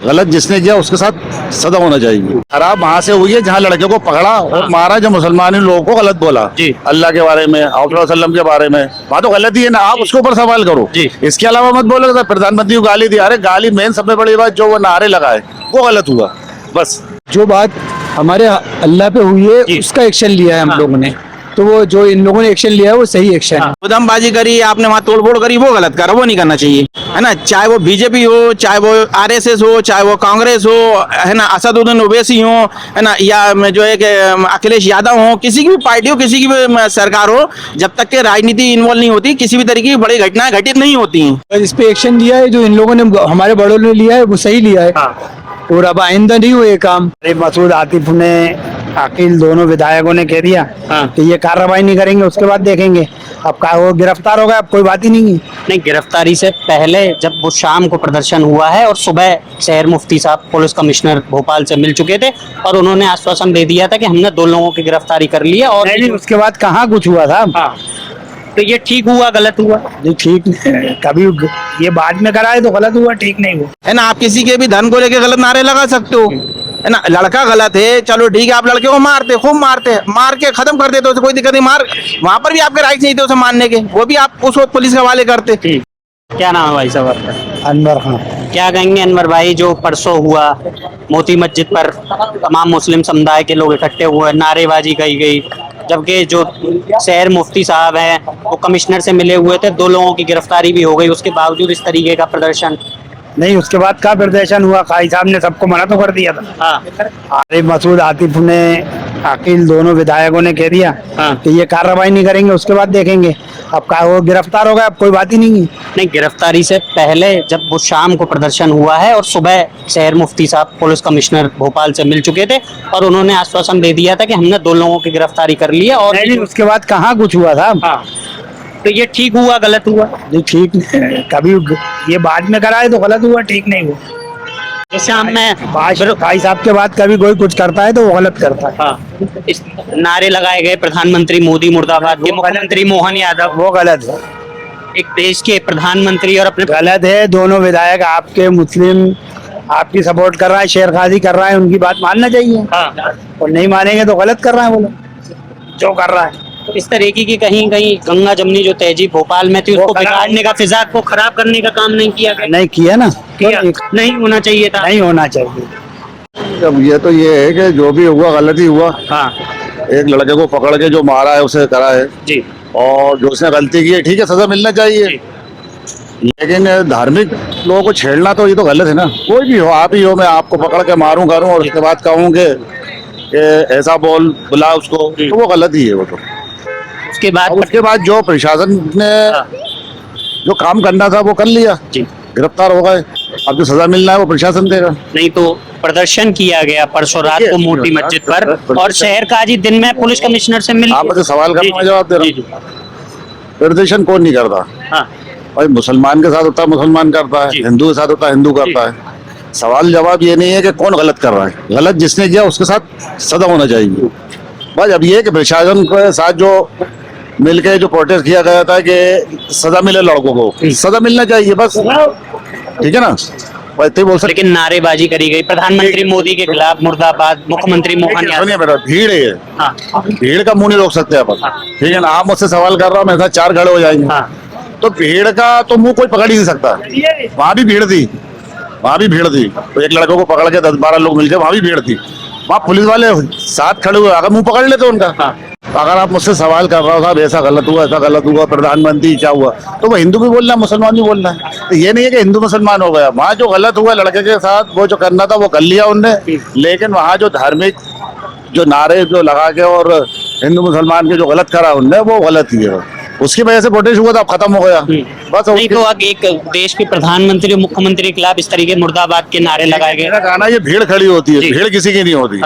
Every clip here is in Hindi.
गलत जिसने किया उसके साथ सजा होना चाहिए। खराब वहां से हुई है जहाँ लड़के को पकड़ा और मारा, जो मुसलमान लोगों को गलत बोला जी। अल्लाह के बारे में, वसल्लम के बारे में, वहाँ तो गलत ही है ना। आप उसके ऊपर सवाल करो जी। इसके अलावा मत बोलो सर प्रधानमंत्री को गाली दी। अरे गाली मेन सबसे बड़ी बात जो वो नारे लगाए वो गलत हुआ। बस जो बात हमारे अल्लाह पे हुई जी। है उसका एक्शन लिया है हम हाँ। लोगों ने, तो वो जो इन लोगों ने एक्शन लिया है वो सही एक्शन है। उदमबाजी करी आपने, वहाँ तोड़फोड़ करी, वो गलत करा, वो नहीं करना चाहिए, है ना। चाहे वो बीजेपी हो, चाहे वो आरएसएस हो, चाहे वो कांग्रेस हो, है ना, असदुद्दीन ओवैसी हो, है ना, या जो है कि अखिलेश यादव हो, किसी की भी पार्टी हो, किसी की भी सरकार हो, जब तक के राजनीति इन्वॉल्व नहीं होती किसी भी तरीके की बड़ी घटनाएं घटित नहीं होती हैं। इस पे एक्शन लिया है जो इन लोगों ने, हमारे बड़ों ने लिया है वो सही लिया है। और अब आइंदा नहीं हो ये काम। मसूद आतिफ ने, अकील, दोनों विधायकों ने कह दिया कि ये कार्रवाई नहीं करेंगे, उसके बाद देखेंगे। अब का वो गिरफ्तार हो गया, अब कोई बात ही नहीं है। नहीं, गिरफ्तारी से पहले जब वो शाम को प्रदर्शन हुआ है और सुबह शहर मुफ्ती साहब पुलिस कमिश्नर भोपाल से मिल चुके थे और उन्होंने आश्वासन दे दिया था कि हमने 2 लोगों की गिरफ्तारी कर ली है। और नहीं, उसके बाद कहाँ कुछ हुआ था। हाँ, तो ये ठीक हुआ गलत हुआ? नहीं, ठीक नहीं, कभी ये बाद में कराए तो गलत हुआ, ठीक नहीं हुआ। है ना, आप किसी के भी धर्म को लेके गलत नारे लगा सकते हो, है ना। लड़का गलत है, चलो ठीक है, आप लड़के को मारते, खूब मारते, मार के खत्म कर देते, उसे कोई दिक्कत नहीं। मार वहां पर भी आपके राइट नहीं थे उसे मारने के, वो भी आप उस वक्त पुलिस के हवाले करते। क्या नाम है भाई साहब आपका? अनवर खान। क्या कहेंगे अनवर भाई, जो परसों हुआ मोती मस्जिद पर तमाम मुस्लिम समुदाय के लोग इकट्ठे हुए, नारेबाजी की गई, जबकि जो शहर मुफ्ती साहब हैं वो कमिश्नर से मिले हुए थे, 2 लोगों की गिरफ्तारी भी हो गई, उसके बावजूद इस तरीके का प्रदर्शन? नहीं, उसके बाद का प्रदर्शन हुआ, काजी साहब ने सबको मना तो कर दिया था। हाँ। अरे मसूद आतिफ ने, अकील, दोनों विधायकों ने कह दिया कि ये कार्रवाई नहीं करेंगे, उसके बाद देखेंगे। अब का वो गिरफ्तार हो गया, अब कोई बात ही नहीं है। नहीं, गिरफ्तारी से पहले जब वो शाम को प्रदर्शन हुआ है और सुबह शहर मुफ्ती साहब पुलिस कमिश्नर भोपाल से मिल चुके थे और उन्होंने आश्वासन दे दिया था कि हमने 2 लोगों की गिरफ्तारी कर ली है। और नहीं, उसके बाद कहाँ कुछ हुआ था। हाँ, तो ये ठीक हुआ गलत हुआ? नहीं, ठीक नहीं, कभी ये बाद में कराए तो गलत हुआ, ठीक नहीं हुआ। तो शाम में भाई साहब के बाद कभी कोई कुछ करता है तो वो गलत करता है। हाँ, इस नारे लगाए गए, प्रधानमंत्री मोदी मुर्दाबाद के, मुख्यमंत्री मोहन यादव, वो गलत है, एक देश के प्रधानमंत्री और अपने गलत है। दोनों विधायक आपके मुस्लिम आपकी सपोर्ट कर रहा है, शेर खादी कर रहा है, उनकी बात मानना चाहिए। हाँ, और नहीं मानेंगे तो गलत कर रहा है वो लोग जो कर रहा है। तो इस तरीके की कहीं कहीं गंगा जमनी जो तहजीब भोपाल में थी उसको बिगाड़ने का, फिजा को खराब करने का काम नहीं किया गया? नहीं किया ना, किया? नहीं होना चाहिए था। नहीं होना चाहिए। अब ये तो ये है कि जो भी हुआ गलत ही हुआ। हाँ एक लड़के को पकड़ के जो मारा है उसे करा है, जी, और जो उसने गलती की है ठीक है, सजा मिलना चाहिए। लेकिन धार्मिक लोगों को छेड़ना तो ये तो गलत है ना। कोई भी हो, आप ही हो, मैं आपको पकड़ के मारूं करूं और उसके बाद कहूं कि ऐसा बोल बुला उसको, तो वो गलत ही है। वो तो उसके बाद जो प्रशासन ने जो काम करना था वो कर लिया जी, गिरफ्तार हो गए। अब जो सजा मिलना है वो प्रशासन देगा। नहीं तो प्रदर्शन किया गया परसों रात को मोती मस्जिद पर और शहर काजी दिन में पुलिस कमिश्नर से मिल। आप मुझे सवाल करना, मैं जवाब दे रहा हूँ। प्रदर्शन कौन नहीं करता? हाँ, भाई मुसलमान के साथ होता है मुसलमान करता है, हिंदू के साथ होता है हिंदू करता है। सवाल जवाब ये नहीं है कि कौन गलत कर रहा है, गलत जिसने किया उसके साथ सजा होना चाहिए। बस अब ये कि प्रशासन के साथ जो मिलके जो प्रोटेस्ट किया गया था कि सजा मिले लड़कों को, सजा मिलना चाहिए बस, ठीक है ना। वैसे बोल सकते। लेकिन नारेबाजी करी गई प्रधानमंत्री मोदी के खिलाफ, मुर्दाबाद, मुख्यमंत्री मोहन यादव। सुनिए बेटा, भीड़ है, हाँ, भीड़ का मुंह नहीं रोक सकते अपन, ठीक है ना। आप मुझसे सवाल कर रहा हूँ, मेरे साथ 4 खड़े हो जाएंगे, तो भीड़ का तो मुंह कोई पकड़ ही नहीं सकता। वहां भी भीड़ थी, वहां भी भीड़ थी, तो एक लड़कों को पकड़ के 10-12 लोग मिलके वहां भी भीड़ थी। वहाँ पुलिस वाले साथ खड़े हुए, अगर मुंह पकड़ लेते उनका। अगर आप मुझसे सवाल कर रहा हो साहब ऐसा गलत हुआ, ऐसा गलत हुआ, प्रधानमंत्री क्या हुआ, तो वो हिंदू भी बोलना है मुसलमान भी बोलना है। तो ये नहीं है कि हिंदू मुसलमान हो गया। वहाँ जो गलत हुआ लड़के के साथ, वो जो करना था वो कर लिया उनने। लेकिन वहाँ जो धार्मिक जो नारे जो लगा के और हिंदू मुसलमान के जो गलत करा उनने, वो गलत ही है। उसकी वजह से प्रोटेस्ट हुआ था, अब खत्म हो गया बस। नहीं तो अब एक देश के प्रधानमंत्री और मुख्यमंत्री के खिलाफ इस तरीके मुर्दाबाद के नारे लगाए गए। मेरा कहना ये भीड़ खड़ी होती है, भीड़ किसी की नहीं होती।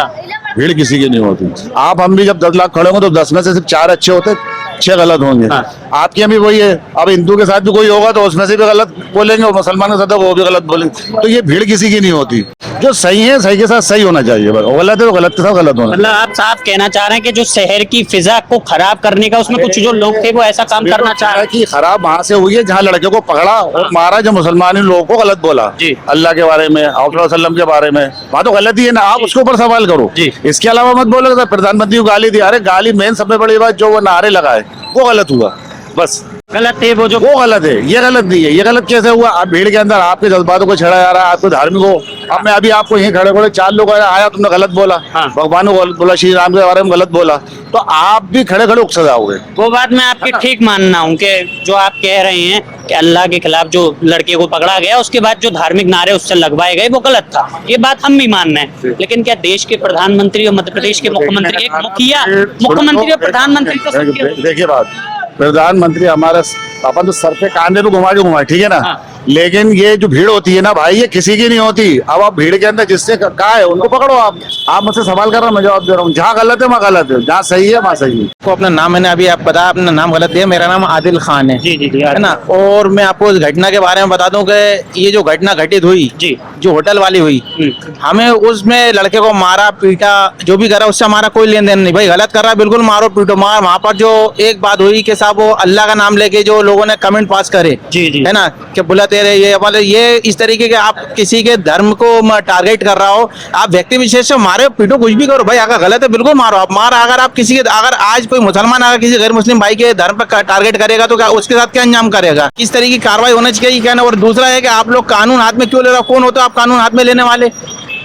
भीड़ किसी की नहीं होती। आप हम भी जब 10 लाख खड़े होंगे तो 10 में से सिर्फ 4 अच्छे होते, 6 गलत होंगे। आपके यहाँ भी वही है। अब हिंदू के साथ भी कोई होगा तो उसमें से भी गलत बोलेंगे, और मुसलमान के साथ वो भी गलत बोलेंगे। तो ये भीड़ किसी की नहीं होती। जो सही है सही के साथ सही होना चाहिए, बस गलत है तो गलत के साथ गलत होना। मतलब आप साफ कहना चाह रहे हैं कि जो शहर की फिजा को खराब करने का उसमें कुछ जो लोग थे वो ऐसा काम करना चाह रहे हैं। कि खराब वहां से हुई है जहाँ लड़के को पकड़ा और मारा, जो मुसलमान लोगों को गलत बोला जी। अल्लाह के बारे में, वसल्लम के बारे में, वहाँ तो गलत ही है ना, आप उसके ऊपर सवाल करो जी। इसके अलावा मत बोलो कि प्रधानमंत्री को गाली दी। अरे गाली मेन सबसे बड़ी बात जो वो नारे लगाए वो गलत हुआ, बस गलत थे वो जो। वो गलत है, ये गलत नहीं है। ये गलत कैसे हुआ? आप भीड़ के अंदर आपके जज्बातों को छेड़ा जा रहा है, आपको धार्मिक हो। अब मैं अभी आपको यहीं खड़े खड़े 4 लोग आया, तुमने गलत बोला, हाँ। भगवान को गलत बोला, श्री राम के बारे में गलत बोला, तो आप भी खड़े खड़े उकसा जाओगे। वो बात मैं आपकी ठीक मानना हूँ कि जो आप कह रहे हैं कि अल्लाह के खिलाफ जो लड़के को पकड़ा गया उसके बाद जो धार्मिक नारे उससे लगवाए गए वो गलत था, ये बात हम भी मान रहे हैं। लेकिन क्या देश के प्रधानमंत्री और मध्य प्रदेश के मुख्यमंत्री, एक मुख्यमंत्री और प्रधानमंत्री तो सबके। देखिए बात, प्रधानमंत्री हमारे अपन तो सर पे कांधे पे घुमा के घुमाए, ठीक है ना, लेकिन ये जो भीड़ होती है ना भाई, ये किसी की नहीं होती। अब आप भीड़ के अंदर जिससे कहा है उनको पकड़ो। आप मुझसे सवाल कर रहे हैं, मैं जवाब दे रहा हूँ। जहाँ गलत है वहाँ गलत है, जहाँ सही है वहाँ सही है। को अपना नाम मैंने अभी आप बताया, अपना नाम गलत दिया। मेरा नाम आदिल खान है। जी जी जी, है ना। और मैं आपको इस घटना के बारे में बता दूं कि ये जो घटना घटित हुई जी, जो होटल वाली हुई, हमें उसमें लड़के को मारा पीटा जो भी करा उससे हमारा कोई लेन देन नहीं। भाई गलत कर रहा है, बिल्कुल मारो पीटो। मार वहाँ पर जो एक बात हुई कि साहब वो अल्लाह का नाम लेके जो लोगों ने कमेंट पास करे, जी जी, है ना, कि बुलाते रहे ये वाले, ये इस तरीके के आप किसी के धर्म को टारगेट कर रहा हो, आप व्यक्ति विशेष से मारे पीटो कुछ भी करो। भाई अगर गलत है बिल्कुल मारो आप। मार अगर आप किसी के, अगर आज कोई मुसलमान अगर किसी गैर मुस्लिम भाई के धर्म पर टारगेट करेगा तो क्या उसके साथ क्या अंजाम करेगा, किस तरीके की कार्रवाई होनी चाहिए कहना। और दूसरा है कि आप लोग कानून हाथ में क्यों ले रहे हो? कौन होते हो आप कानून हाथ में लेने वाले,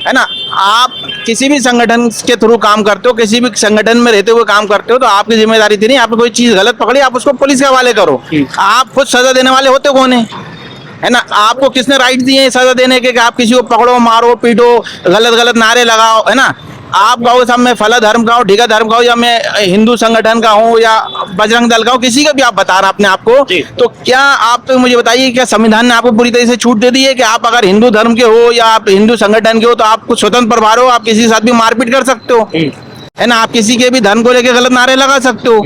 है ना। आप किसी भी संगठन के थ्रू काम करते हो, किसी भी संगठन में रहते हुए काम करते हो, तो आपकी जिम्मेदारी थी नहीं, आपने कोई चीज गलत पकड़ी आप उसको पुलिस के हवाले करो। आप खुद सजा देने वाले होते कौन है ना। आपको किसने राइट दिए हैं सजा देने के कि आप किसी को पकड़ो मारो पीटो गलत गलत नारे लगाओ, है ना। आप कहो साहब मैं फला धर्म का हूँ, ढीका धर्म का हूँ, या मैं हिंदू संगठन का हूँ, या बजरंग दल का हूँ, किसी का भी आप बता रहे अपने आप को, तो क्या आप तो मुझे बताइए क्या संविधान ने आपको पूरी तरह से छूट दे दी है कि आप अगर हिंदू धर्म के हो या आप हिंदू संगठन के हो तो आप स्वतंत्र प्रभार हो, आप किसी के साथ भी मारपीट कर सकते हो, है ना। आप किसी के भी धर्म को लेकर गलत नारे लगा सकते हो,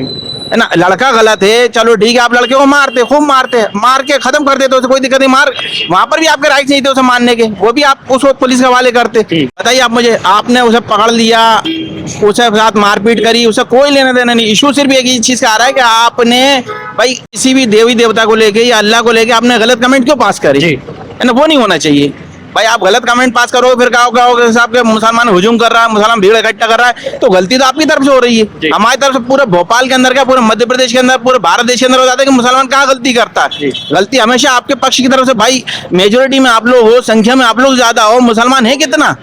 है ना। लड़का गलत है, चलो ठीक है, आप लड़के को मारते, खूब मारते, मार के खत्म कर देते, उसे कोई दिक्कत नहीं। मार वहां पर भी आपके राइट नहीं थे उसे मारने के, वो भी आप उसको पुलिस के हवाले करते। बताइए आप मुझे, आपने उसे पकड़ लिया, उसे साथ मारपीट करी, उसे कोई लेना देना नहीं। इशू सिर्फ एक ही चीज का आ रहा है कि आपने भाई किसी भी देवी देवता को लेके या अल्लाह को लेके आपने गलत कमेंट क्यों पास करी, है ना। वो नहीं होना चाहिए भाई। आप गलत कमेंट पास करो फिर कहोगे साहब के मुसलमान हुजूम कर रहा है, मुसलमान भीड़ इकट्ठा कर रहा है, तो गलती तो आपकी तरफ से हो रही है। हमारी तरफ से पूरे भोपाल के अंदर क्या, पूरे मध्य प्रदेश के अंदर, पूरे भारत देश के अंदर हो जाता है कि मुसलमान कहाँ गलती करता है। गलती हमेशा आपके पक्ष की तरफ से। भाई मेजोरिटी में आप लोग हो, संख्या में आप लोग ज्यादा हो, मुसलमान है कितना,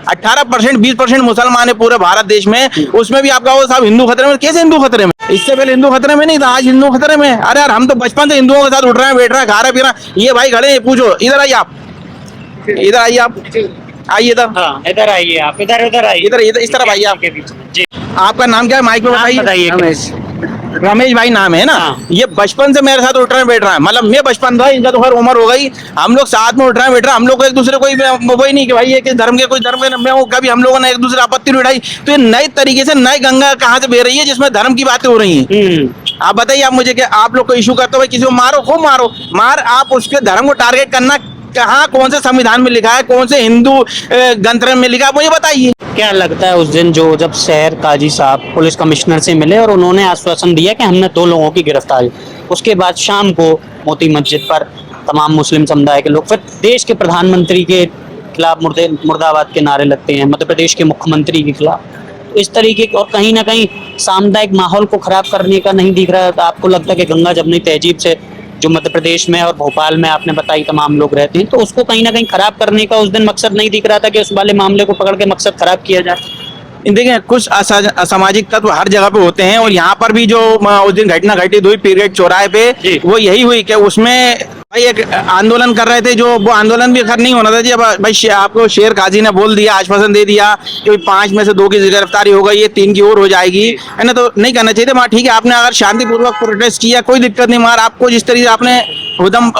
18% 20% मुसलमान है पूरे भारत देश में। उसमें भी आप कहो साहब हिंदू खतरे में, कैसे हिंदू खतरे में? इससे पहले हिंदू खतरे में नहीं था, आज हिंदू खतरे में। अरे यार हम तो बचपन से हिंदुओं के साथ उठ रहे हैं, बैठ रहे हैं, खा रहे पी रहे हैं। ये भाई खड़े हैं, पूछो, इधर आइए आप, इधर आइए आप, आइए इधर, हाँ इधर आइए आप, इधर उधर आइए, इधर इस तरफ आइए आप। जी आपका नाम क्या है माइक में बताइए? रमेश भाई नाम है ना। हाँ। ये बचपन से मेरे साथ उठ रहे हैं बैठ रहा है, मतलब मैं बचपन था, इनका तो खैर उम्र हो गई, हम लोग साथ में उठ रहे हैं बैठ रहे हैं। हम लोग को एक दूसरे कोई वही नहीं कि भाई ये किस धर्म के, कोई धर्म के मैं हूँ, कभी हम लोगों ने एक दूसरे आपत्ति नहीं उठाई। तो ये नए तरीके से नई गंगा कहाँ से बह रही है जिसमें धर्म की बातें हो रही है। आप बताइए आप मुझे कि आप लोग को इशू करते हो किसी को मारो, खूब मारो, मार। आप उसके धर्म को टारगेट करना कहाँ, कौन से संविधान में लिखा है, कौन से हिंदू ग्रंथ में लिखा है, मुझे बताइए। क्या लगता है उस दिन जब शहर काजी साहब पुलिस कमिश्नर से मिले और उन्होंने आश्वासन दिया कि हमने 2 लोगों की गिरफ्तारी, उसके बाद शाम को मोती मस्जिद पर तमाम मुस्लिम समुदाय के लोग फिर देश के प्रधानमंत्री के खिलाफ मुर्दाबाद के नारे लगते हैं, मध्य प्रदेश के मुख्यमंत्री के खिलाफ। इस तरीके और कहीं ना कहीं सामुदायिक माहौल को खराब करने का नहीं दिख रहा है। आपको लगता है कि गंगा जमुनी तहजीब से जो मध्य प्रदेश में और भोपाल में आपने बताई तमाम लोग रहते हैं, तो उसको कहीं ना कहीं खराब करने का उस दिन मकसद नहीं दिख रहा था कि उस वाले मामले को पकड़ के मकसद खराब किया जाए? देखिए कुछ असामाजिक तत्व हर जगह पे होते हैं, और यहाँ पर भी जो उस दिन घटना घटित हुई पीरियड चौराहे पे, वो यही हुई कि उसमें भाई एक आंदोलन कर रहे थे, जो वो आंदोलन भी खैर नहीं होना था जी। अब भाई आपको शेर काजी ने बोल दिया, आश्वासन दे दिया कि 5 में से 2 की गिरफ्तारी हो गई, ये 3 की और हो जाएगी, है ना। तो नहीं करना चाहिए था। ठीक है, आपने अगर शांतिपूर्वक प्रोटेस्ट किया कोई दिक्कत नहीं, मार आपको जिस तरीके से आपने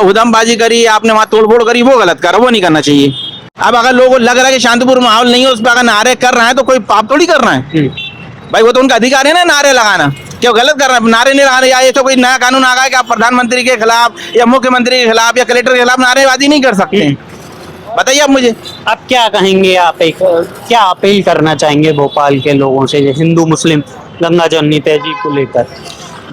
हुदमबाजी करी, आपने वहाँ तोड़फोड़ करी, वो गलत करा, वो नहीं करना चाहिए। अब अगर लोगों को लग रहा है कि शांतिपूर्ण माहौल नहीं है, उस पर अगर नारे कर रहे हैं तो कोई पाप थोड़ी कर रहे हैं भाई, वो तो उनका अधिकार है ना नारे लगाना। क्यों गलत कर रहे हैं? नारे नहीं लगा रहे, या ये तो कोई नया कानून आ गया कि आप प्रधानमंत्री के खिलाफ या मुख्यमंत्री के खिलाफ या कलेक्टर के खिलाफ नारेबाजी नहीं कर सकते हैं, बताइए आप मुझे। अब क्या कहेंगे आप, एक क्या अपील करना चाहेंगे भोपाल के लोगों से, हिंदू मुस्लिम गंगा जमुनी तहजीब को लेकर?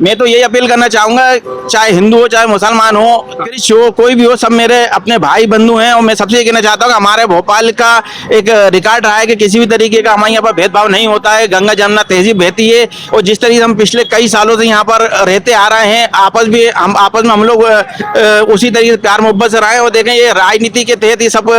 मैं तो यही अपील करना चाहूंगा, चाहे हिंदू हो चाहे मुसलमान हो, क्रिश्चियन हो, कोई भी हो, सब मेरे अपने भाई बंधु हैं। और मैं सबसे ये कहना चाहता हूँ कि हमारे भोपाल का एक रिकॉर्ड रहा है कि किसी भी तरीके का हमारे यहाँ पर भेदभाव नहीं होता है। गंगा जमुना तहजीब बहती है और जिस तरीके से हम पिछले कई सालों से यहाँ पर रहते आ रहे हैं, आपस में हम लोग उसी तरीके से प्यार मोहब्बत से रहे। और देखें, ये राजनीति के तहत ये सब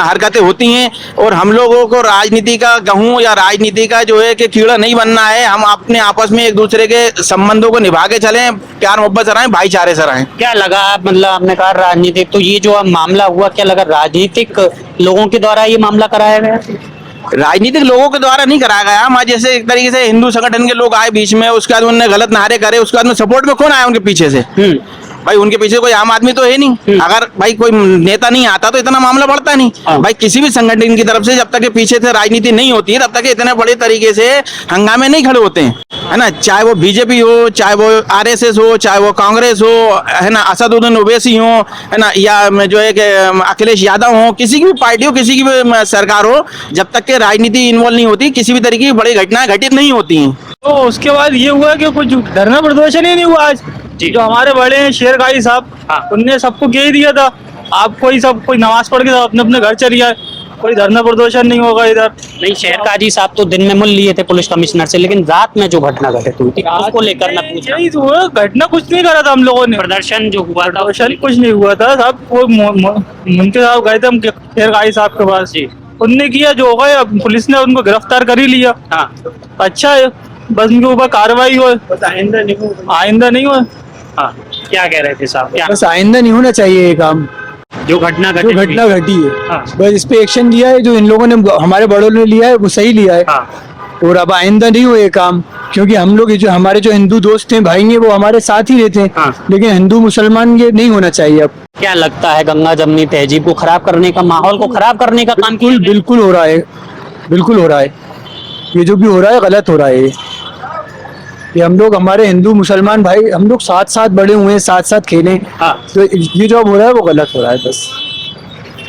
हरकतें होती हैं और हम लोगों को राजनीति का गेहूं या राजनीति का जो है कि कीड़ा नहीं बनना है। हम अपने आपस में एक दूसरे के संबंधों को निभा के चलें, प्यार मोहब्बत से रहें, भाईचारे से रहें। क्या लगा, मतलब आपने कहा राजनीतिक, तो ये जो अब मामला हुआ, क्या लगा राजनीतिक लोगों के द्वारा ये मामला कराया गया? राजनीतिक लोगों के द्वारा नहीं कराया गया। हमारे जैसे एक तरीके से हिंदू संगठन के लोग आए बीच में, उसके बाद उन्होंने गलत नारे करे, उसके बाद में सपोर्ट में कौन आया उनके पीछे से? भाई उनके पीछे कोई आम आदमी तो है नहीं। अगर भाई कोई नेता नहीं आता तो इतना मामला बढ़ता नहीं। भाई किसी भी संगठन की तरफ से जब तक के पीछे से राजनीति नहीं होती है तब तक इतने बड़े तरीके से हंगामे नहीं खड़े होते हैं, है ना। चाहे वो बीजेपी हो, चाहे वो आरएसएस हो, चाहे वो कांग्रेस हो, है ना, असदुद्दीन ओवैसी हो, है ना, या जो है कि अखिलेश यादव हो, किसी की भी पार्टी हो, किसी की भी सरकार हो, जब तक के राजनीति इन्वॉल्व नहीं होती किसी भी तरीके की बड़ी घटनाएं घटित नहीं होती हैं। तो उसके बाद ये हुआ कि कुछ धरना प्रदर्शन ही नहीं हुआ आज। जो हमारे बड़े हैं शेरगाई साहब, उनने सबको कह दिया था आप कोई नमाज पढ़ के अपने अपने घर चलिए आए, कोई धरना प्रदर्शन नहीं होगा इधर। नहीं, शहर काजी साहब तो दिन में मिल लिए थे पुलिस कमिश्नर से, लेकिन रात में जो घटना घटित हुई थी उसको लेकर मैं पूछ रहा हूं। यही तो हुआ, घटना कुछ नहीं करा था हम लोगों ने, प्रदर्शन जो हुआ था प्रदर्शन कुछ नहीं हुआ था साहब। वो मुंके साहब गए थे हम शेरगाई साहब के पास, जी उनने किया जो हो गया, पुलिस ने उनको गिरफ्तार कर ही लिया। हाँ, अच्छा है, बस उनके ऊपर कार्रवाई हो, आइंदा नहीं हो। हाँ, क्या कह रहे थे साहब? क्या बस आइंदा नहीं होना चाहिए ये काम, जो घटना जो घटना घटी है। हाँ। बस इस पे एक्शन लिया है, जो इन लोगों ने हमारे बड़ों ने लिया है वो सही लिया है। हाँ। और अब आइंदा नहीं हो ये काम, क्योंकि हम लोग जो हमारे जो हिंदू दोस्त हैं, भाई हैं, वो हमारे साथ ही रहते हैं। हाँ। लेकिन हिंदू मुसलमान ये नहीं होना चाहिए। अब क्या लगता है गंगा जमुनी तहजीब को खराब करने का, माहौल को खराब करने का काम किया गया? बिल्कुल हो रहा है, बिल्कुल हो रहा है। ये जो भी हो रहा है गलत हो रहा है। ये हम लोग, हमारे हिंदू मुसलमान भाई, हम लोग साथ साथ बड़े हुए हैं, साथ साथ खेले। हाँ। तो ये जो अब हो रहा है वो गलत हो रहा है। बस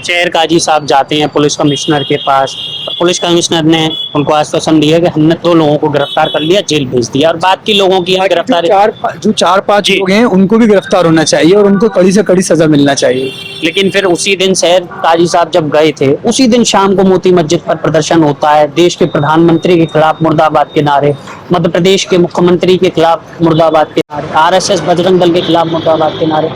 शहर काजी साहब जाते हैं पुलिस कमिश्नर के पास, तो पुलिस कमिश्नर ने उनको आश्वासन दिया कि हमने 2 लोगों को गिरफ्तार कर लिया, जेल भेज दिया, और बाकी लोगों की गिरफ्तारी, जो 4-5 लोग हैं उनको भी गिरफ्तार होना चाहिए और उनको कड़ी से कड़ी सजा मिलना चाहिए। लेकिन फिर उसी दिन शहर काजी साहब जब गए थे, उसी दिन शाम को मोती मस्जिद पर प्रदर्शन होता है। देश के प्रधानमंत्री के खिलाफ मुर्दाबाद के नारे, मध्य प्रदेश के मुख्यमंत्री के खिलाफ मुर्दाबाद के नारे, आरएसएस बजरंग दल के खिलाफ मुर्दाबाद के नारे।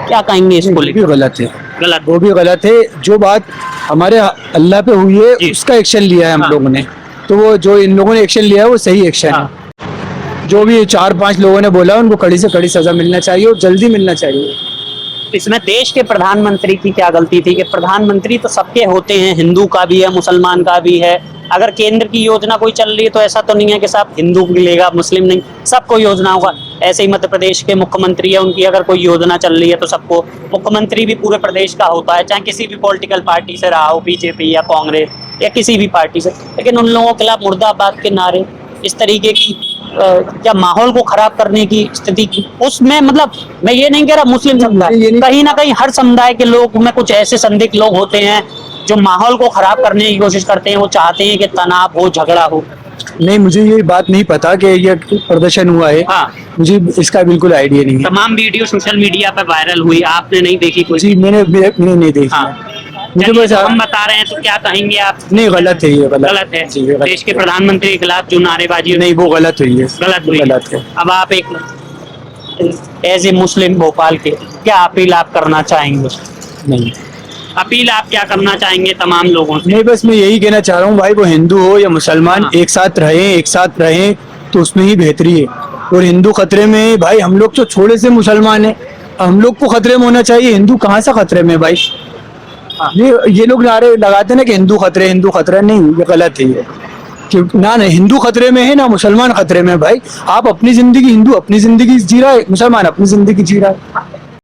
क्या कहेंगे इसको लेकर? भी गलत है, गलत, वो भी गलत है। जो बात हमारे अल्लाह पे हुई है उसका एक्शन लिया है हम लोगों ने, तो वो जो इन लोगों ने एक्शन लिया है वो सही एक्शन है। जो भी 4-5 लोगों ने बोला उनको कड़ी से कड़ी सजा मिलना चाहिए और जल्दी मिलना चाहिए। इसमें देश के प्रधानमंत्री की क्या गलती थी कि प्रधानमंत्री तो सबके होते हैं, हिंदू का भी है, मुसलमान का भी है। अगर केंद्र की योजना कोई चल रही है तो ऐसा तो नहीं है कि साहब हिंदू लेगा मुस्लिम नहीं, सबको योजना होगा। ऐसे ही मध्य प्रदेश के मुख्यमंत्री है, उनकी अगर कोई योजना चल रही है तो सबको, मुख्यमंत्री भी पूरे प्रदेश का होता है, चाहे किसी भी पॉलिटिकल पार्टी से रहा हो, बीजेपी या कांग्रेस या किसी भी पार्टी से। लेकिन उन लोगों के खिलाफ मुर्दाबाद के नारे, इस तरीके की क्या माहौल को खराब करने की स्थिति की, उसमें मतलब मैं ये नहीं कह रहा मुस्लिम समुदाय, कहीं ना कहीं हर समुदाय के लोग में कुछ ऐसे संदिग्ध लोग होते हैं जो माहौल को खराब करने की कोशिश करते हैं। वो चाहते हैं कि तनाव हो, झगड़ा हो। नहीं, मुझे ये बात नहीं पता कि ये प्रदर्शन हुआ है। हाँ। मुझे इसका बिल्कुल आइडिया नहीं है। तमाम वीडियो सोशल मीडिया पर वायरल हुई, आपने नहीं देखी कोई? जी मैंने नहीं देखी। हाँ। मुझे बस हम बता रहे हैं तो क्या कहेंगे आप? नहीं, गलत है ये, गलत है। जी, गलत। देश के प्रधानमंत्री के खिलाफ जो नारेबाजी, नहीं वो गलत हुई है, गलत हुई, गलत है। अब आप एक एज ए मुस्लिम भोपाल के क्या अपील आप करना चाहेंगे? नहीं, अपील आप क्या करना चाहेंगे तमाम लोगों से? नहीं बस मैं यही कहना चाह रहा हूँ भाई, वो हिंदू हो या मुसलमान, हाँ। एक साथ रहें तो उसमें ही बेहतरी है। और हिंदू खतरे में है भाई, हम लोग तो छोड़े से मुसलमान है, हम लोग को खतरे में होना चाहिए। हिंदू कहाँ से खतरे में भाई? हाँ। ये लोग नारे लगाते ना कि हिंदू खतरे, नहीं, ये गलत है। ये क्योंकि ना हिंदू खतरे में है ना मुसलमान खतरे में है भाई। आप अपनी जिंदगी, हिंदू अपनी जिंदगी जी रहा है, मुसलमान अपनी जिंदगी जी रहा है।